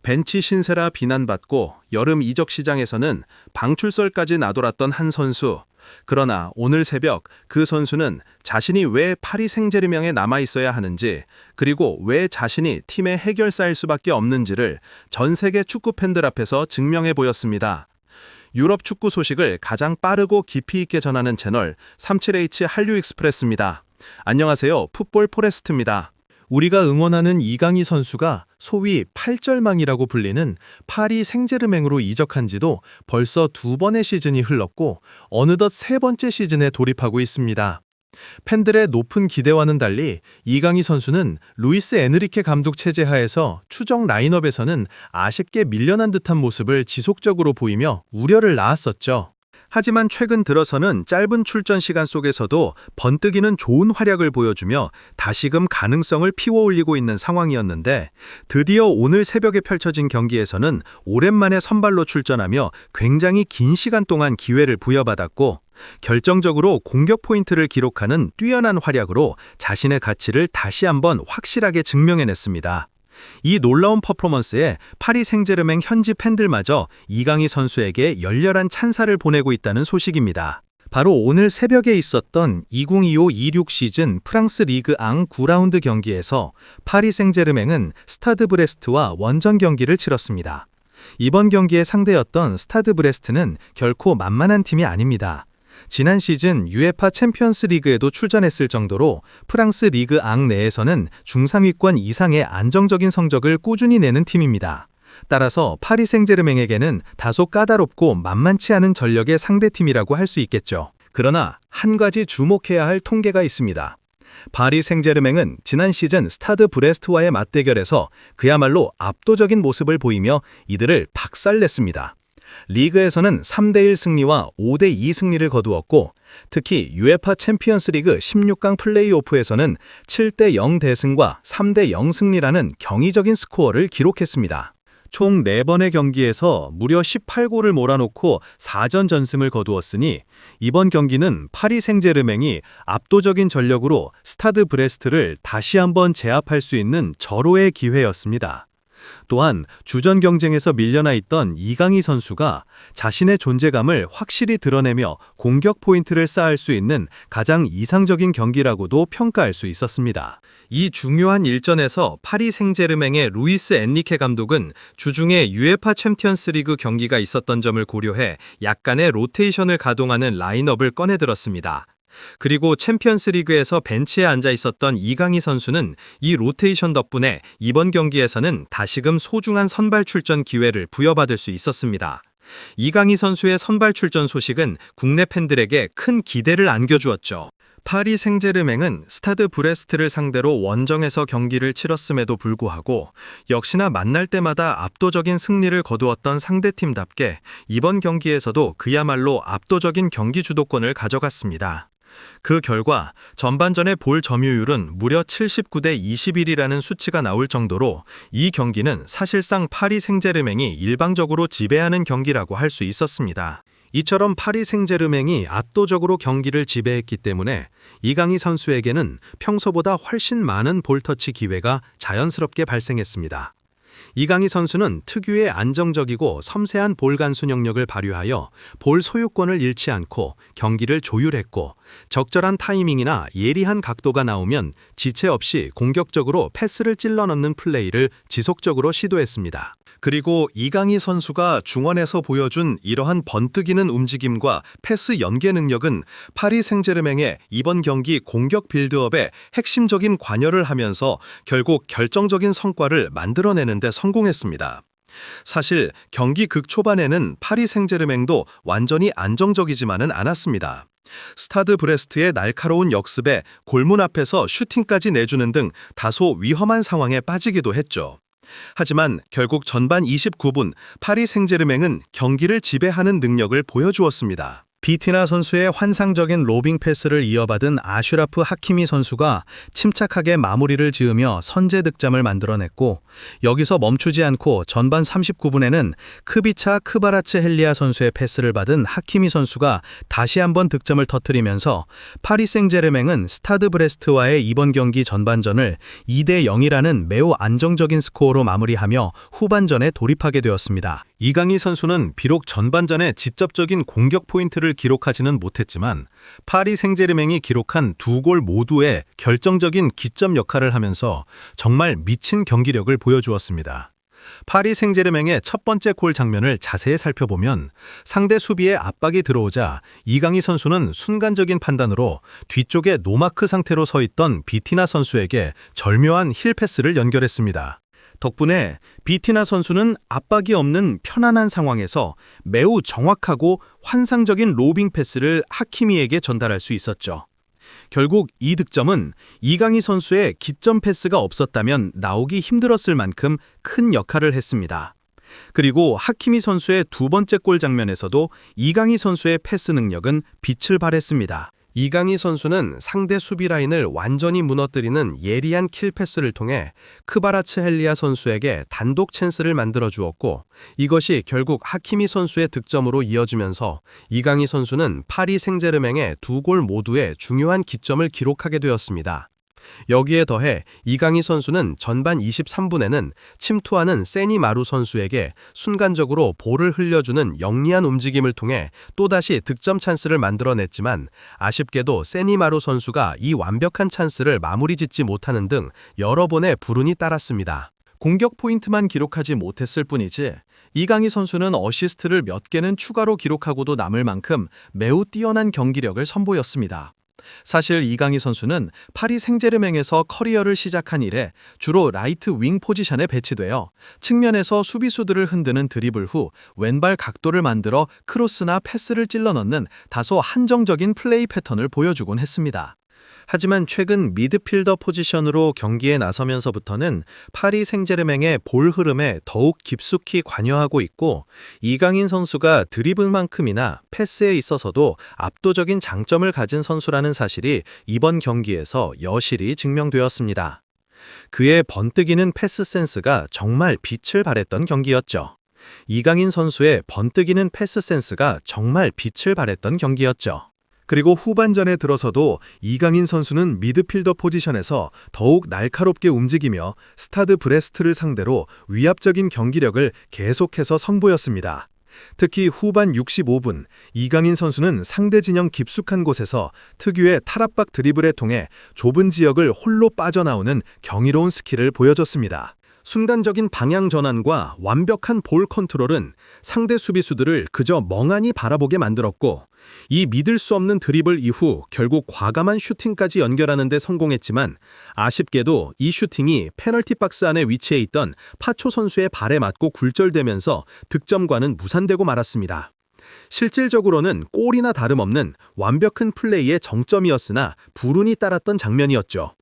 벤치 신세라 비난받고 여름 이적 시장에서는 방출설까지 나돌았던 한 선수. 그러나 오늘 새벽 그 선수는 자신이 왜 파리 생제르맹에 남아 있어야 하는지, 그리고 왜 자신이 팀의 해결사일 수밖에 없는지를 전 세계 축구 팬들 앞에서 증명해 보였습니다. 유럽 축구 소식을 가장 빠르고 깊이 있게 전하는 채널 37H 한류 익스프레스입니다. 안녕하세요. 풋볼 포레스트입니다. 우리가 응원하는 이강인 선수가 소위 팔절망이라고 불리는 파리 생제르맹으로 이적한 지도 벌써 2번의 시즌이 흘렀고 어느덧 3번째 시즌에 돌입하고 있습니다. 팬들의 높은 기대와는 달리 이강인 선수는 루이스 에누리케 감독 체제 하에서 추정 라인업에서는 아쉽게 밀려난 듯한 모습을 지속적으로 보이며 우려를 낳았었죠. 하지만 최근 들어서는 짧은 출전 시간 속에서도 번뜩이는 좋은 활약을 보여주며 다시금 가능성을 피워올리고 있는 상황이었는데, 드디어 오늘 새벽에 펼쳐진 경기에서는 오랜만에 선발로 출전하며 굉장히 긴 시간 동안 기회를 부여받았고, 결정적으로 공격 포인트를 기록하는 뛰어난 활약으로 자신의 가치를 다시 한번 확실하게 증명해냈습니다. 이 놀라운 퍼포먼스에 파리 생제르맹 현지 팬들마저 이강인 선수에게 열렬한 찬사를 보내고 있다는 소식입니다. 바로 오늘 새벽에 있었던 2025-26 시즌 프랑스 리그 앙 9라운드 경기에서 파리 생제르맹은 스타드 브레스트와 원정 경기를 치렀습니다. 이번 경기의 상대였던 스타드 브레스트는 결코 만만한 팀이 아닙니다. 지난 시즌 UEFA 챔피언스 리그에도 출전했을 정도로 프랑스 리그 앙 내에서는 중상위권 이상의 안정적인 성적을 꾸준히 내는 팀입니다. 따라서 파리 생제르맹에게는 다소 까다롭고 만만치 않은 전력의 상대팀이라고 할 수 있겠죠. 그러나 한 가지 주목해야 할 통계가 있습니다. 파리 생제르맹은 지난 시즌 스타드 브레스트와의 맞대결에서 그야말로 압도적인 모습을 보이며 이들을 박살냈습니다. 리그에서는 3대1 승리와 5대2 승리를 거두었고, 특히 UEFA 챔피언스 리그 16강 플레이오프에서는 7대0 대승과 3대0 승리라는 경이적인 스코어를 기록했습니다. 총 4번의 경기에서 무려 18골을 몰아놓고 4전 전승을 거두었으니 이번 경기는 파리 생제르맹이 압도적인 전력으로 스타드 브레스트를 다시 한번 제압할 수 있는 절호의 기회였습니다. 또한 주전 경쟁에서 밀려나 있던 이강인 선수가 자신의 존재감을 확실히 드러내며 공격 포인트를 쌓을 수 있는 가장 이상적인 경기라고도 평가할 수 있었습니다. 이 중요한 일전에서 파리 생제르맹의 루이스 엔리케 감독은 주중에 UEFA 챔피언스 리그 경기가 있었던 점을 고려해 약간의 로테이션을 가동하는 라인업을 꺼내들었습니다. 그리고 챔피언스 리그에서 벤치에 앉아 있었던 이강인 선수는 이 로테이션 덕분에 이번 경기에서는 다시금 소중한 선발 출전 기회를 부여받을 수 있었습니다. 이강인 선수의 선발 출전 소식은 국내 팬들에게 큰 기대를 안겨주었죠. 파리 생제르맹은 스타드 브레스트를 상대로 원정에서 경기를 치렀음에도 불구하고 역시나 만날 때마다 압도적인 승리를 거두었던 상대팀답게 이번 경기에서도 그야말로 압도적인 경기 주도권을 가져갔습니다. 그 결과 전반전의 볼 점유율은 무려 79대 21이라는 수치가 나올 정도로 이 경기는 사실상 파리 생제르맹이 일방적으로 지배하는 경기라고 할 수 있었습니다. 이처럼 파리 생제르맹이 압도적으로 경기를 지배했기 때문에 이강인 선수에게는 평소보다 훨씬 많은 볼터치 기회가 자연스럽게 발생했습니다. 이강인 선수는 특유의 안정적이고 섬세한 볼 간수 능력을 발휘하여 볼 소유권을 잃지 않고 경기를 조율했고, 적절한 타이밍이나 예리한 각도가 나오면 지체 없이 공격적으로 패스를 찔러 넣는 플레이를 지속적으로 시도했습니다. 그리고 이강인 선수가 중원에서 보여준 이러한 번뜩이는 움직임과 패스 연계 능력은 파리 생제르맹의 이번 경기 공격 빌드업에 핵심적인 관여를 하면서 결국 결정적인 성과를 만들어내는 데 성공했습니다. 사실 경기 극초반에는 파리 생제르맹도 완전히 안정적이지만은 않았습니다. 스타드 브레스트의 날카로운 역습에 골문 앞에서 슈팅까지 내주는 등 다소 위험한 상황에 빠지기도 했죠. 하지만 결국 전반 29분 파리 생제르맹은 경기를 지배하는 능력을 보여주었습니다. 비티나 선수의 환상적인 로빙 패스를 이어받은 아슈라프 하키미 선수가 침착하게 마무리를 지으며 선제 득점을 만들어냈고, 여기서 멈추지 않고 전반 39분에는 크비차 크바라츠헬리아 선수의 패스를 받은 하키미 선수가 다시 한번 득점을 터뜨리면서 파리 생제르맹은 스타드 브레스트와의 이번 경기 전반전을 2대 0이라는 매우 안정적인 스코어로 마무리하며 후반전에 돌입하게 되었습니다. 이강인 선수는 비록 전반전에 직접적인 공격 포인트를 기록하지는 못했지만 파리 생제르맹이 기록한 두 골 모두의 결정적인 기점 역할을 하면서 정말 미친 경기력을 보여주었습니다. 파리 생제르맹의 첫 번째 골 장면을 자세히 살펴보면 상대 수비에 압박이 들어오자 이강인 선수는 순간적인 판단으로 뒤쪽에 노마크 상태로 서 있던 비티나 선수에게 절묘한 힐 패스를 연결했습니다. 덕분에 비티나 선수는 압박이 없는 편안한 상황에서 매우 정확하고 환상적인 로빙 패스를 하키미에게 전달할 수 있었죠. 결국 이 득점은 이강인 선수의 기점 패스가 없었다면 나오기 힘들었을 만큼 큰 역할을 했습니다. 그리고 하키미 선수의 두 번째 골 장면에서도 이강인 선수의 패스 능력은 빛을 발했습니다. 이강인 선수는 상대 수비 라인을 완전히 무너뜨리는 예리한 킬 패스를 통해 크바라츠헬리아 선수에게 단독 찬스를 만들어 주었고, 이것이 결국 하키미 선수의 득점으로 이어지면서 이강인 선수는 파리 생제르맹의 두 골 모두의 중요한 기점을 기록하게 되었습니다. 여기에 더해 이강인 선수는 전반 23분에는 침투하는 세니마루 선수에게 순간적으로 볼을 흘려주는 영리한 움직임을 통해 또다시 득점 찬스를 만들어냈지만, 아쉽게도 세니마루 선수가 이 완벽한 찬스를 마무리 짓지 못하는 등 여러 번의 불운이 따랐습니다. 공격 포인트만 기록하지 못했을 뿐이지 이강인 선수는 어시스트를 몇 개는 추가로 기록하고도 남을 만큼 매우 뛰어난 경기력을 선보였습니다. 사실 이강인 선수는 파리 생제르맹에서 커리어를 시작한 이래 주로 라이트 윙 포지션에 배치되어 측면에서 수비수들을 흔드는 드리블 후 왼발 각도를 만들어 크로스나 패스를 찔러 넣는 다소 한정적인 플레이 패턴을 보여주곤 했습니다. 하지만 최근 미드필더 포지션으로 경기에 나서면서부터는 파리 생제르맹의 볼 흐름에 더욱 깊숙이 관여하고 있고, 이강인 선수가 드리블만큼이나 패스에 있어서도 압도적인 장점을 가진 선수라는 사실이 이번 경기에서 여실히 증명되었습니다. 그의 번뜩이는 패스 센스가 정말 빛을 발했던 경기였죠. 이강인 선수의 번뜩이는 패스 센스가 정말 빛을 발했던 경기였죠. 그리고 후반전에 들어서도 이강인 선수는 미드필더 포지션에서 더욱 날카롭게 움직이며 스타드 브레스트를 상대로 위압적인 경기력을 계속해서 선보였습니다. 특히 후반 65분, 이강인 선수는 상대 진영 깊숙한 곳에서 특유의 탈압박 드리블을 통해 좁은 지역을 홀로 빠져나오는 경이로운 스킬을 보여줬습니다. 순간적인 방향 전환과 완벽한 볼 컨트롤은 상대 수비수들을 그저 멍하니 바라보게 만들었고, 이 믿을 수 없는 드리블 이후 결국 과감한 슈팅까지 연결하는 데 성공했지만, 아쉽게도 이 슈팅이 페널티 박스 안에 위치해 있던 파초 선수의 발에 맞고 굴절되면서 득점과는 무산되고 말았습니다. 실질적으로는 골이나 다름없는 완벽한 플레이의 정점이었으나 불운이 따랐던 장면이었죠.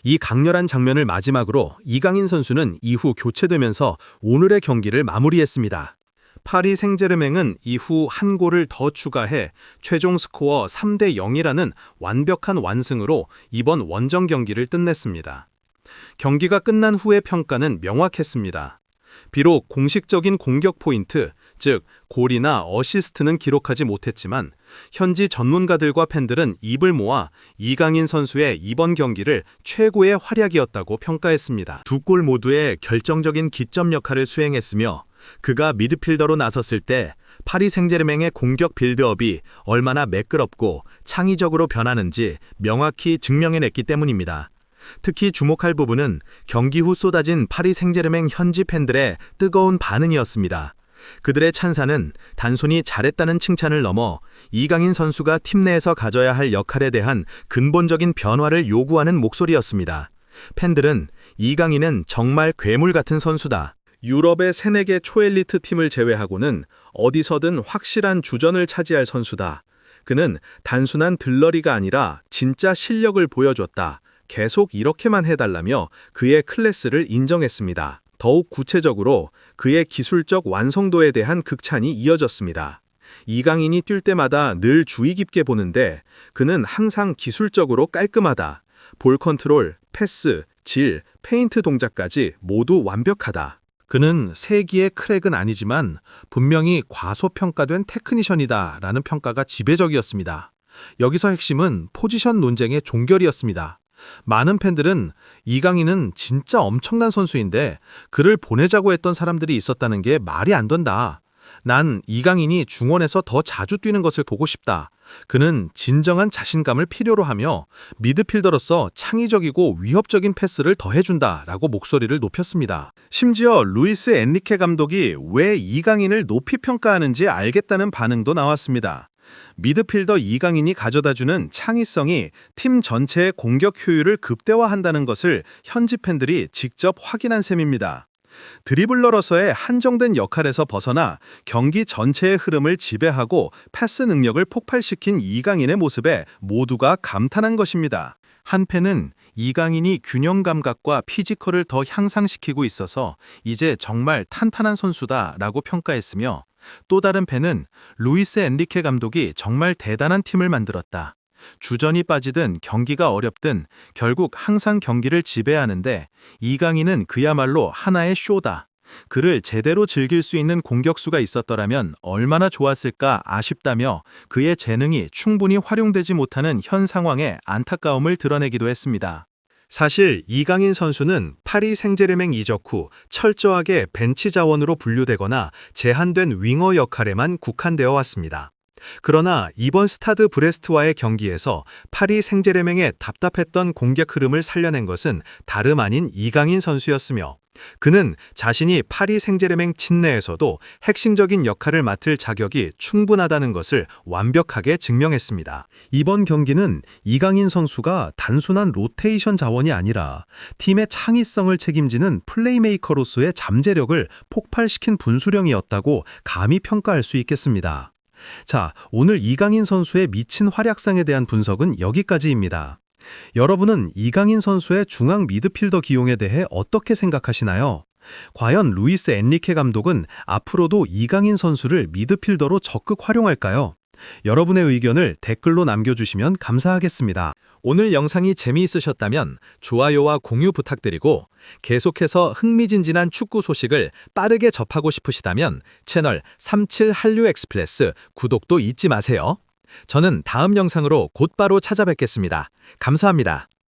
이 강렬한 장면을 마지막으로 이강인 선수는 이후 교체되면서 오늘의 경기를 마무리했습니다. 파리 생제르맹은 이후 한 골을 더 추가해 최종 스코어 3대 0이라는 완벽한 완승으로 이번 원정 경기를 끝냈습니다. 경기가 끝난 후의 평가는 명확했습니다. 비록 공식적인 공격 포인트, 즉 골이나 어시스트는 기록하지 못했지만 현지 전문가들과 팬들은 입을 모아 이강인 선수의 이번 경기를 최고의 활약이었다고 평가했습니다. 두 골 모두의 결정적인 기점 역할을 수행했으며, 그가 미드필더로 나섰을 때 파리 생제르맹의 공격 빌드업이 얼마나 매끄럽고 창의적으로 변하는지 명확히 증명해냈기 때문입니다. 특히 주목할 부분은 경기 후 쏟아진 파리 생제르맹 현지 팬들의 뜨거운 반응이었습니다. 그들의 찬사는 단순히 잘했다는 칭찬을 넘어 이강인 선수가 팀 내에서 가져야 할 역할에 대한 근본적인 변화를 요구하는 목소리였습니다. 팬들은 이강인은 정말 괴물 같은 선수다. 유럽의 3-4개 초엘리트 팀을 제외하고는 어디서든 확실한 주전을 차지할 선수다. 그는 단순한 들러리가 아니라 진짜 실력을 보여줬다. 계속 이렇게만 해달라며 그의 클래스를 인정했습니다. 더욱 구체적으로 그의 기술적 완성도에 대한 극찬이 이어졌습니다. 이강인이 뛸 때마다 늘 주의 깊게 보는데 그는 항상 기술적으로 깔끔하다. 볼 컨트롤, 패스, 질, 페인트 동작까지 모두 완벽하다. 그는 세기의 크랙은 아니지만 분명히 과소평가된 테크니션이다라는 평가가 지배적이었습니다. 여기서 핵심은 포지션 논쟁의 종결이었습니다. 많은 팬들은 이강인은 진짜 엄청난 선수인데 그를 보내자고 했던 사람들이 있었다는 게 말이 안 된다. 난 이강인이 중원에서 더 자주 뛰는 것을 보고 싶다. 그는 진정한 자신감을 필요로 하며 미드필더로서 창의적이고 위협적인 패스를 더해준다라고 목소리를 높였습니다. 심지어 루이스 엔리케 감독이 왜 이강인을 높이 평가하는지 알겠다는 반응도 나왔습니다. 미드필더 이강인이 가져다주는 창의성이 팀 전체의 공격 효율을 극대화한다는 것을 현지 팬들이 직접 확인한 셈입니다. 드리블러로서의 한정된 역할에서 벗어나 경기 전체의 흐름을 지배하고 패스 능력을 폭발시킨 이강인의 모습에 모두가 감탄한 것입니다. 한 팬은 이강인이 균형 감각과 피지컬을 더 향상시키고 있어서 이제 정말 탄탄한 선수다라고 평가했으며 또 다른 팬은 루이스 엔리케 감독이 정말 대단한 팀을 만들었다. 주전이 빠지든 경기가 어렵든 결국 항상 경기를 지배하는데 이강인은 그야말로 하나의 쇼다. 그를 제대로 즐길 수 있는 공격수가 있었더라면 얼마나 좋았을까 아쉽다며 그의 재능이 충분히 활용되지 못하는 현 상황에 안타까움을 드러내기도 했습니다. 사실 이강인 선수는 파리 생제르맹 이적 후 철저하게 벤치 자원으로 분류되거나 제한된 윙어 역할에만 국한되어 왔습니다. 그러나 이번 스타드 브레스트와의 경기에서 파리 생제르맹의 답답했던 공격 흐름을 살려낸 것은 다름 아닌 이강인 선수였으며 그는 자신이 파리 생제르맹 친내에서도 핵심적인 역할을 맡을 자격이 충분하다는 것을 완벽하게 증명했습니다. 이번 경기는 이강인 선수가 단순한 로테이션 자원이 아니라 팀의 창의성을 책임지는 플레이메이커로서의 잠재력을 폭발시킨 분수령이었다고 감히 평가할 수 있겠습니다. 자, 오늘 이강인 선수의 미친 활약상에 대한 분석은 여기까지입니다. 여러분은 이강인 선수의 중앙 미드필더 기용에 대해 어떻게 생각하시나요? 과연 루이스 엔리케 감독은 앞으로도 이강인 선수를 미드필더로 적극 활용할까요? 여러분의 의견을 댓글로 남겨주시면 감사하겠습니다. 오늘 영상이 재미있으셨다면 좋아요와 공유 부탁드리고 계속해서 흥미진진한 축구 소식을 빠르게 접하고 싶으시다면 채널 37 한류 엑스프레스 구독도 잊지 마세요. 저는 다음 영상으로 곧바로 찾아뵙겠습니다. 감사합니다.